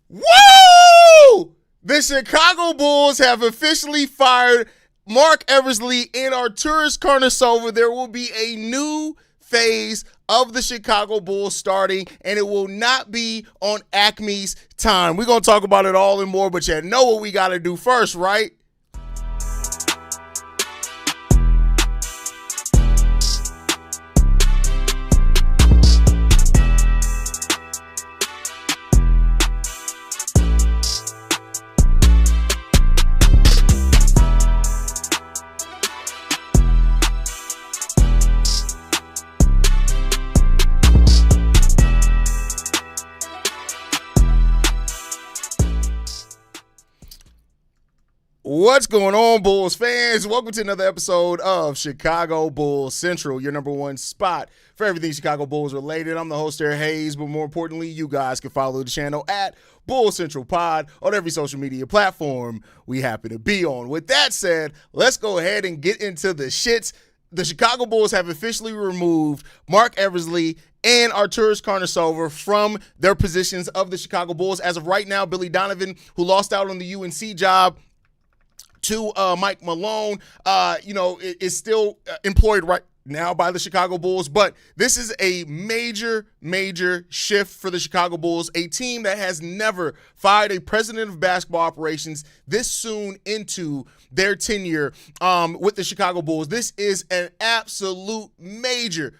Woo! The Chicago Bulls have officially fired Marc Eversley and Arturas Karnisovas. There will be a new phase of the Chicago Bulls starting, and it will not be on AKME's time. We're going to talk about it all and more, but you know what we got to do first, right? What's going on, Bulls fans? Welcome to another episode of Chicago Bulls Central, your number one spot for everything Chicago Bulls related. I'm the host there, Haize, but more importantly, you guys can follow the channel at Bulls Central Pod on every social media platform we happen to be on. With that said, let's go ahead and get into the shits. The Chicago Bulls have officially removed Marc Eversley and Arturas Karnisovas from their positions of the Chicago Bulls. As of right now, Billy Donovan, who lost out on the UNC job to Mike Malone, is still employed right now by the Chicago Bulls. But this is a major shift for the Chicago Bulls, a team that has never fired a president of basketball operations this soon into their tenure with the Chicago Bulls. This is an absolute major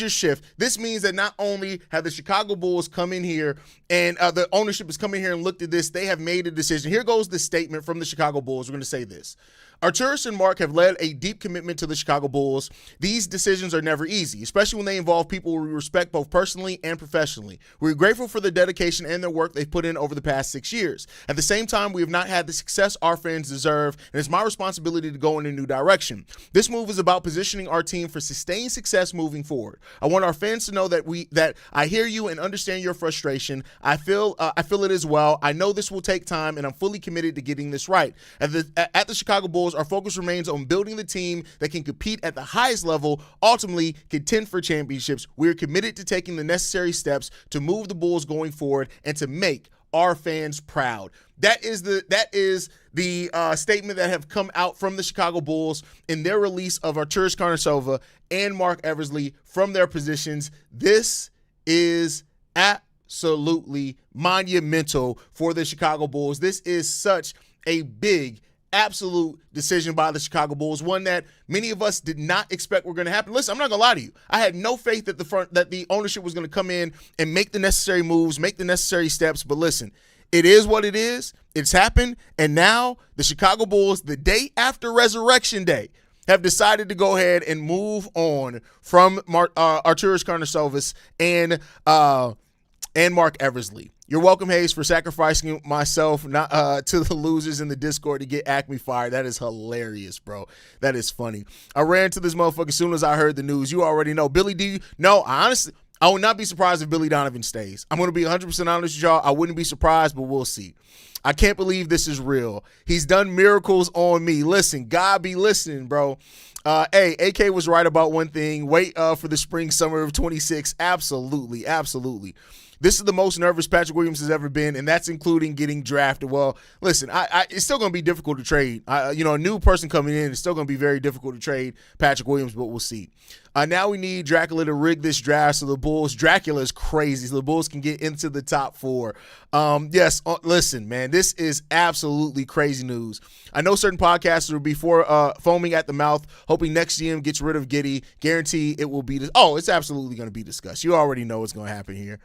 shift. This means that not only have the Chicago Bulls come in here and the ownership has come in here and looked at this, they have made a decision. Here goes the statement from the Chicago Bulls. We're going to say this. Arturas and Marc have led a deep commitment to the Chicago Bulls. These decisions are never easy, especially when they involve people we respect both personally and professionally. We're grateful for the dedication and their work they've put in over the past 6 years. At the same time, we have not had the success our fans deserve, and it's my responsibility to go in a new direction. This move is about positioning our team for sustained success moving forward. I want our fans to know that I hear you and understand your frustration. I feel it as well. I know this will take time, and I'm fully committed to getting this right. At the Chicago Bulls, our focus remains on building the team that can compete at the highest level, ultimately contend for championships. We are committed to taking the necessary steps to move the Bulls going forward and to make our fans proud. That is the statement that have come out from the Chicago Bulls in their release of Arturas Karnisovas and Marc Eversley from their positions. This is absolutely monumental for the Chicago Bulls. This is such a big, absolute decision by the Chicago Bulls, one that many of us did not expect were going to happen. Listen, I'm not going to lie to you. I had no faith that the ownership was going to come in and make the necessary moves, make the necessary steps. But listen, it is what it is. It's happened. And now the Chicago Bulls, the day after Resurrection Day, have decided to go ahead and move on from Arturas Karnisovas and Marc Eversley. You're welcome, Haize, for sacrificing myself to the losers in the Discord to get AKME fired. That is hilarious, bro. That is funny. I ran to this motherfucker as soon as I heard the news. You already know. Billy D, no, honestly, I would not be surprised if Billy Donovan stays. I'm going to be 100% honest with y'all. I wouldn't be surprised, but we'll see. I can't believe this is real. He's done miracles on me. Listen, God be listening, bro. Hey, AK was right about one thing. Wait for the spring, summer of 26. Absolutely. This is the most nervous Patrick Williams has ever been, and that's including getting drafted. Well, listen, it's still going to be difficult to trade. A new person coming in, it's still going to be very difficult to trade Patrick Williams, but we'll see. Now we need Dracula to rig this draft so the Bulls, Dracula is crazy, so the Bulls can get into the top 4. Listen, man, this is absolutely crazy news. I know certain podcasters will be foaming at the mouth, hoping next GM gets rid of Giddey. Guarantee it will be it's absolutely going to be discussed. You already know what's going to happen here.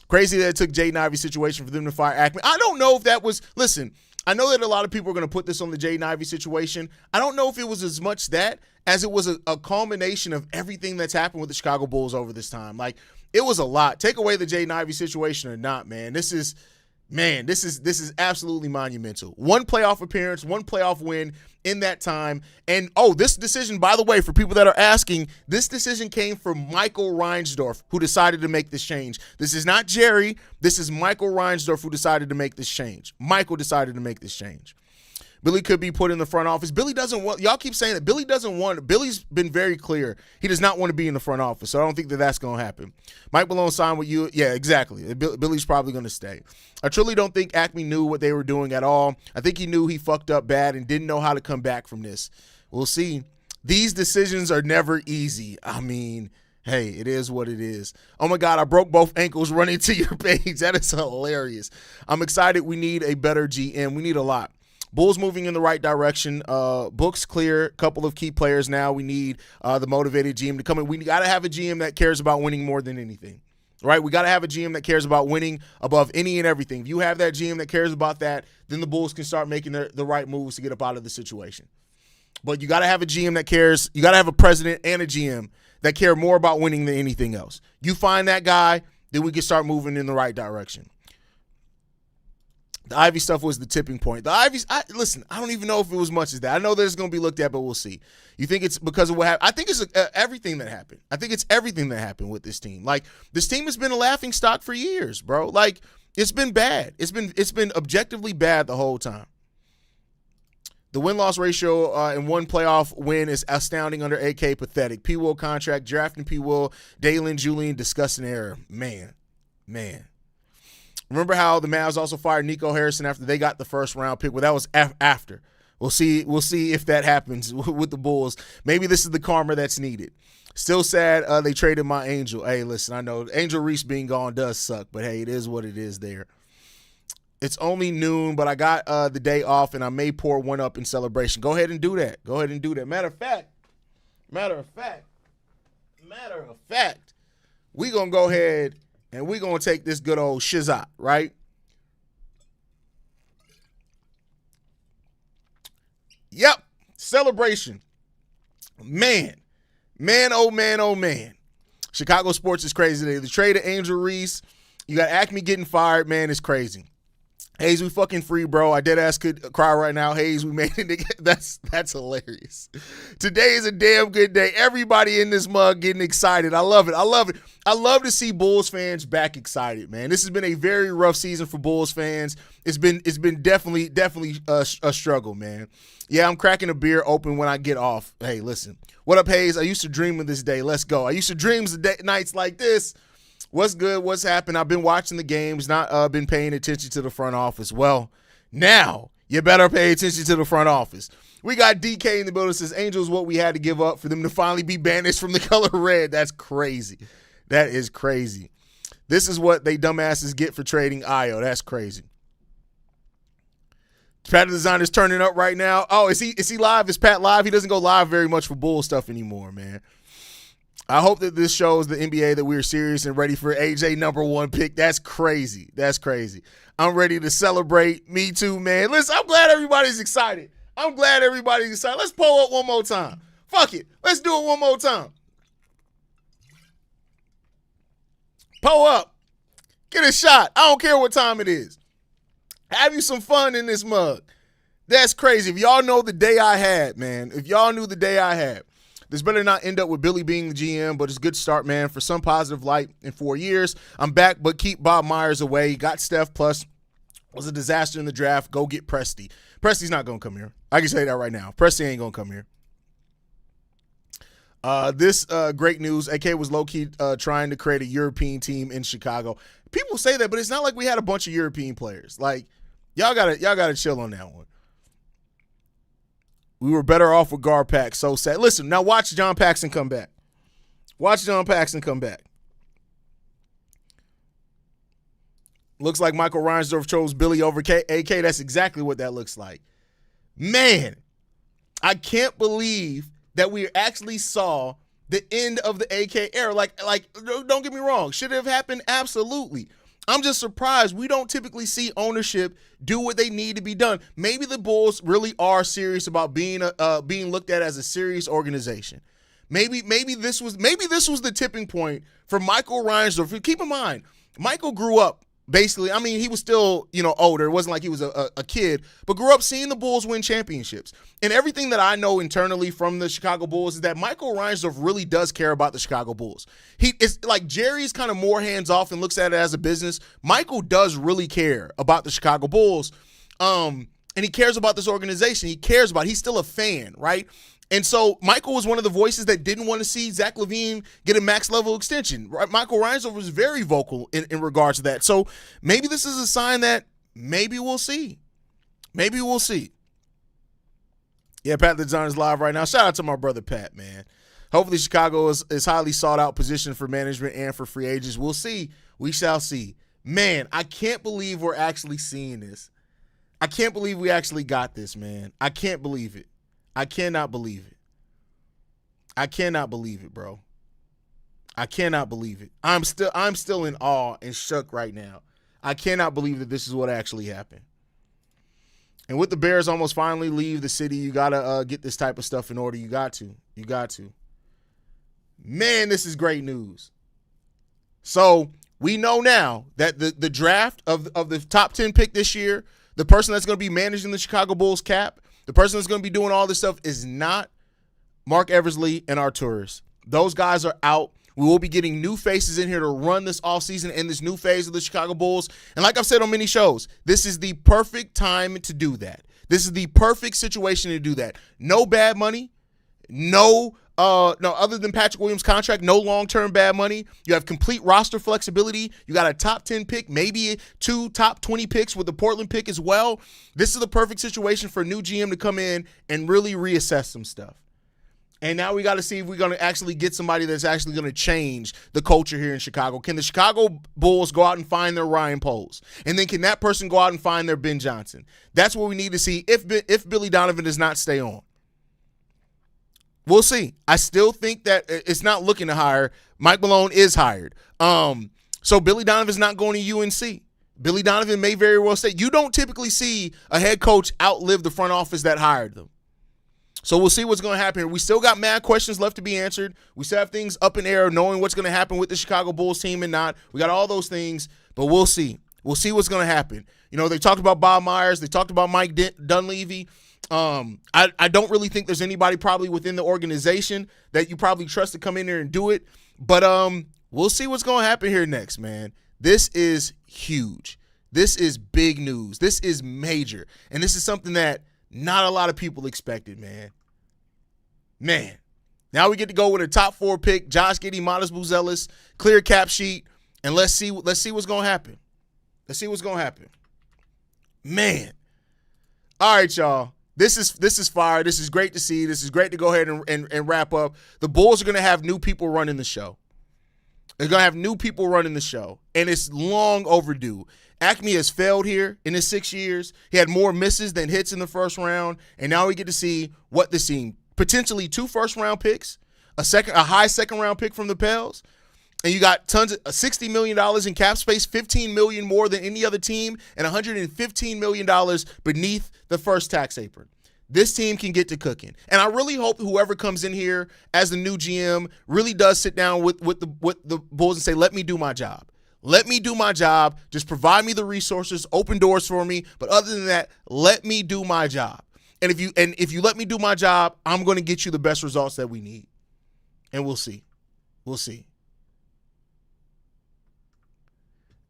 Crazy that it took Jaden Ivey's situation for them to fire AKME. I don't know if that was, listen, I know that a lot of people are going to put this on the Jaden Ivey situation. I don't know if it was as much that as it was a culmination of everything that's happened with the Chicago Bulls over this time. Like, it was a lot. Take away the Jaden Ivey situation or not, man. This is absolutely monumental. One playoff appearance, one playoff win in that time. And, this decision, by the way, for people that are asking, this decision came from Michael Reinsdorf, who decided to make this change. This is not Jerry. This is Michael Reinsdorf who decided to make this change. Michael decided to make this change. Billy could be put in the front office. Billy doesn't want, y'all keep saying that. Billy's been very clear. He does not want to be in the front office, so I don't think that that's going to happen. Mike Malone signed with you. Yeah, exactly. Billy's probably going to stay. I truly don't think AKME knew what they were doing at all. I think he knew he fucked up bad and didn't know how to come back from this. We'll see. These decisions are never easy. I mean, hey, it is what it is. Oh my God, I broke both ankles running to your page. That is hilarious. I'm excited. We need a better GM. We need a lot. Bulls moving in the right direction. Books clear. Couple of key players now. We need the motivated GM to come in. We got to have a GM that cares about winning more than anything, right? We got to have a GM that cares about winning above any and everything. If you have that GM that cares about that, then the Bulls can start making the right moves to get up out of the situation. But you got to have a GM that cares. You got to have a president and a GM that care more about winning than anything else. You find that guy, then we can start moving in the right direction. The Ivy stuff was the tipping point. The Ivy's, listen, I don't even know if it was much as that. I know that it's going to be looked at, but we'll see. You think it's because of what happened? I think it's everything that happened. I think it's everything that happened with this team. Like, this team has been a laughing stock for years, bro. Like, it's been bad. It's been objectively bad the whole time. The win-loss ratio in one playoff win is astounding under AK, pathetic. P. Will contract, drafting P. Will, Dalen, Julian, disgusting error. Man. Remember how the Mavs also fired Nico Harrison after they got the first-round pick? Well, that was after. We'll see if that happens with the Bulls. Maybe this is the karma that's needed. Still sad they traded my Angel. Hey, listen, I know Angel Reese being gone does suck, but hey, it is what it is there. It's only noon, but I got the day off, and I may pour one up in celebration. Go ahead and do that. Matter of fact, we going to go ahead and we going to take this good old shizot, right? Yep, celebration. Man, oh man. Chicago sports is crazy today. The trade of Angel Reese, you got AKME getting fired, man, it's crazy. Haize, we fucking free, bro. I dead ass could cry right now. Haize, we made it. That's hilarious. Today is a damn good day. Everybody in this mug getting excited. I love it. I love to see Bulls fans back excited, man. This has been a very rough season for Bulls fans. It's been definitely a struggle, man. Yeah, I'm cracking a beer open when I get off. Hey, listen. What up, Haize? I used to dream of this day. Let's go. I used to dream of nights like this. What's good? What's happened? I've been watching the games, not been paying attention to the front office. Well, now you better pay attention to the front office. We got DK in the building. Says Angels what we had to give up for them to finally be banished from the color red. That's crazy. That is crazy. This is what they dumbasses get for trading Io. That's crazy. Pat Design is turning up right now. Oh, is he live? Is Pat live? He doesn't go live very much for Bull stuff anymore, man. I hope that this shows the NBA that we're serious and ready for AJ #1 pick. That's crazy. I'm ready to celebrate. Me too, man. Listen, I'm glad everybody's excited. Let's pull up one more time. Fuck it. Let's do it one more time. Pull up. Get a shot. I don't care what time it is. Have you some fun in this mug. That's crazy. If y'all know the day I had, man. If y'all knew the day I had. This better not end up with Billy being the GM, but it's a good start, man. For some positive light in 4 years. I'm back, but keep Bob Myers away. Got Steph, plus was a disaster in the draft. Go get Presti. Presti's not going to come here. I can say that right now. Presti ain't going to come here. This great news. AK was low-key trying to create a European team in Chicago. People say that, but it's not like we had a bunch of European players. Like, y'all gotta chill on that one. We were better off with Garpax. So sad. Listen, now watch John Paxson come back. Looks like Michael Reinsdorf chose Billy over AK. That's exactly what that looks like. Man, I can't believe that we actually saw the end of the AK era. Like, don't get me wrong. Should it have happened? Absolutely. I'm just surprised we don't typically see ownership do what they need to be done. Maybe the Bulls really are serious about being looked at as a serious organization. Maybe this was the tipping point for Michael Reinsdorf. Keep in mind, Michael grew up basically. I mean, he was still older. It wasn't like he was a kid, but grew up seeing the Bulls win championships. And everything that I know internally from the Chicago Bulls is that Michael Reinsdorf really does care about the Chicago Bulls. It's like Jerry's kind of more hands off and looks at it as a business. Michael does really care about the Chicago Bulls. And he cares about this organization. He's still a fan, right? And so Michael was one of the voices that didn't want to see Zach LaVine get a max level extension. Right? Michael Reinsdorf was very vocal in regards to that. So maybe this is a sign that maybe we'll see. Maybe we'll see. Yeah, Pat the Designer's live right now. Shout out to my brother Pat, man. Hopefully Chicago is highly sought out position for management and for free agents. We'll see. We shall see. Man, I can't believe we're actually seeing this. I can't believe we actually got this, man. I can't believe it. I cannot believe it. I cannot believe it, bro. I cannot believe it. I'm still in awe and shook right now. I cannot believe that this is what actually happened. And with the Bears almost finally leave the city, you got to get this type of stuff in order. You got to. You got to. Man, this is great news. So we know now that the draft of the top 10 pick this year, the person that's going to be managing the Chicago Bulls cap, the person that's going to be doing all this stuff is not Marc Eversley and Arturas. Those guys are out. We will be getting new faces in here to run this offseason in this new phase of the Chicago Bulls. And like I've said on many shows, this is the perfect time to do that. This is the perfect situation to do that. No bad money. No, other than Patrick Williams' contract, no long-term bad money. You have complete roster flexibility. You got a top 10 pick, maybe 2 top 20 picks with the Portland pick as well. This is the perfect situation for a new GM to come in and really reassess some stuff. And now we got to see if we're going to actually get somebody that's actually going to change the culture here in Chicago. Can the Chicago Bulls go out and find their Ryan Poles? And then can that person go out and find their Ben Johnson? That's what we need to see if Billy Donovan does not stay on. We'll see. I still think that it's not looking to hire. Mike Malone is hired. So Billy Donovan's not going to UNC. Billy Donovan may very well stay. You don't typically see a head coach outlive the front office that hired them. So we'll see what's going to happen. We still got mad questions left to be answered. We still have things up in air, knowing what's going to happen with the Chicago Bulls team and not. We got all those things, but we'll see. We'll see what's going to happen. You know, they talked about Bob Myers. They talked about Mike Dunleavy. I don't really think there's anybody probably within the organization that you probably trust to come in there and do it. But we'll see what's going to happen here next, man. This is huge. This is big news. This is major. And this is something that not a lot of people expected, man. Now we get to go with a top 4 pick, Josh Giddey, Modest Buzelis, clear cap sheet, and let's see what's going to happen. Let's see what's going to happen. Man. All right, y'all. This is fire. This is great to see. This is great to go ahead and wrap up. The Bulls are going to have new people running the show. They're going to have new people running the show, and it's long overdue. AKME has failed here in his 6 years. He had more misses than hits in the first round, and now we get to see what this team, potentially 2 first-round picks, a high second-round pick from the Pels, and you got tons of $60 million in cap space, $15 million more than any other team, and $115 million beneath the first tax apron. This team can get to cooking. And I really hope whoever comes in here as the new GM really does sit down with the Bulls and say, let me do my job. Let me do my job. Just provide me the resources, open doors for me. But other than that, let me do my job. And if you let me do my job, I'm going to get you the best results that we need. And we'll see. We'll see.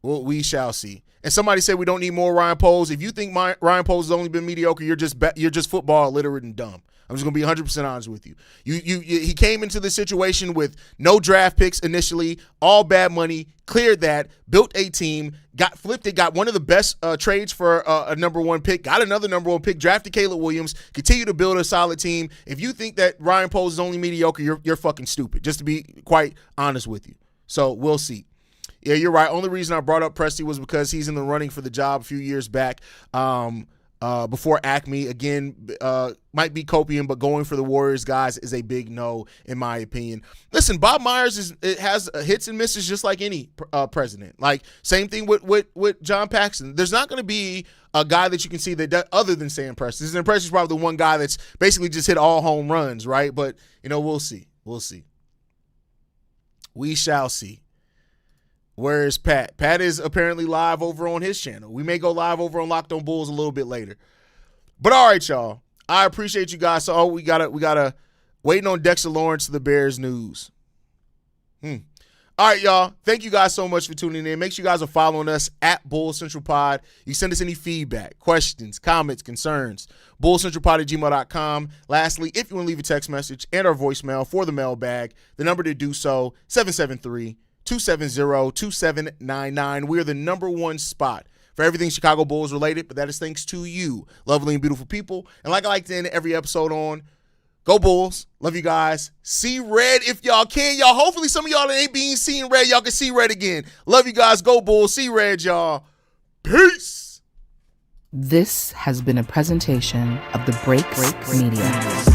Well, we shall see. And somebody said we don't need more Ryan Poles. If you think Ryan Poles has only been mediocre, you're just football illiterate and dumb. I'm just going to be 100% honest with you. He came into the situation with no draft picks initially, all bad money, cleared that, built a team, got flipped it, got one of the best trades for a number 1 pick, got another number 1 pick, drafted Caleb Williams, continue to build a solid team. If you think that Ryan Poles is only mediocre, you're fucking stupid, just to be quite honest with you. So we'll see. Yeah, you're right. Only reason I brought up Presti was because he's in the running for the job a few years back before AKME. Again, might be copium, but going for the Warriors guys is a big no, in my opinion. Listen, Bob Myers has hits and misses just like any president. Like, same thing with John Paxson. There's not going to be a guy that you can see that other than Sam Presti. Sam Presti's probably the one guy that's basically just hit all home runs, right? But, we'll see. We'll see. We shall see. Where is Pat? Pat is apparently live over on his channel. We may go live over on Locked on Bulls a little bit later. But all right, y'all. I appreciate you guys. So we gotta waiting on Dexter Lawrence to the Bears news. All All right, y'all. Thank you guys so much for tuning in. Make sure you guys are following us at Bull Central Pod. You send us any feedback, questions, comments, concerns. BullCentralPod@gmail.com. Lastly, if you want to leave a text message and our voicemail for the mailbag, the number to do so, 773-270-2799. We are the number one spot for everything Chicago Bulls related, but that is thanks to you, lovely and beautiful people. And like I like to end every episode on, go Bulls. Love you guys. See red if y'all can. Y'all, hopefully some of y'all that ain't been seeing red, y'all can see red again. Love you guys. Go Bulls. See red, y'all. Peace. This has been a presentation of the Break Media.